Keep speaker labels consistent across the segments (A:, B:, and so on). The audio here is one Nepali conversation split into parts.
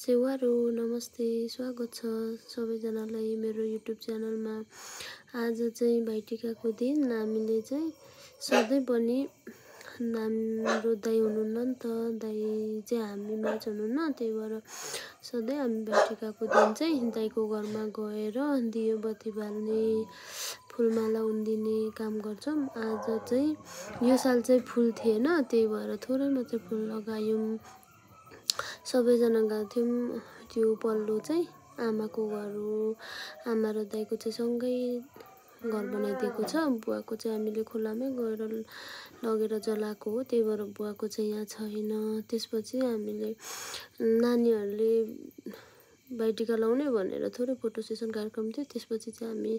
A: सेवारो नमस्ते, स्वागत छ सबैजनालाई मेरो युट्युब च्यानलमा। आज चाहिँ भाइटिकाको दिन। हामीले चाहिँ सधैँ पनि हाम्रो दाइ हुनुहुन्न नि त, दाइ चाहिँ हामी माझ हुनुहुन्न, त्यही भएर सधैँ हामी भाइटिकाको दिन चाहिँ दाइको घरमा गएर दियो बत्ती बाल्ने, फुलमाला उन्दिने काम गर्छौँ। आज चाहिँ यो साल चाहिँ फुल थिएन, त्यही भएर थोरै मात्रै फुल लगायौँ। सबैजना गएको थियौँ। त्यो पल्लो चाहिँ आमाको घर हो। आमा र दाइको चाहिँ सँगै घर बनाइदिएको छ। बुवाको चाहिँ हामीले खोलामै गएर लगेर जलाएको हो, त्यही भएर बुवाको चाहिँ यहाँ छैन। त्यसपछि हामीले नानीहरूले भाइटिका लाउने भनेर थोरै फोटो सेसन कार्यक्रम थियो। त्यसपछि चाहिँ हामी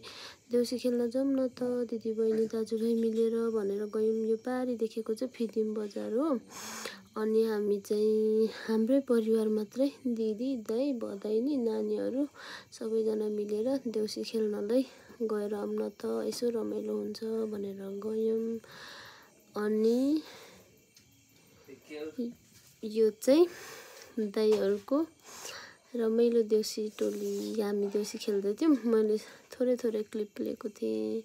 A: देउसी खेल्न जाऊँ न त दिदीबहिनी दाजुभाइ मिलेर भनेर गयौँ। यो पारी देखेको चाहिँ फिदिम बजार हो। अनि हामी चाहिँ हाम्रै परिवार मात्रै, दिदी दाइ भदैनी नानीहरू सबैजना मिलेर देउसी खेल्नलाई गएर आऊँ न त, यसो रमाइलो हुन्छ भनेर गयौँ। अनि यो चाहिँ दाइहरूको रमाइलो देउसी टोली, हामी देउसी खेल्दै थियौँ। मैले थोरै क्लिप लिएको थिएँ।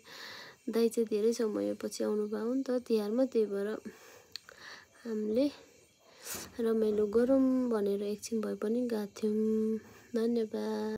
A: दाइ चाहिँ धेरै समयपछि आउनुभयो नि त तिहारमा, त्यही भएर हामीले रमाइलो गरौँ भनेर एकछिन भए पनि गएको थियौँ। धन्यवाद।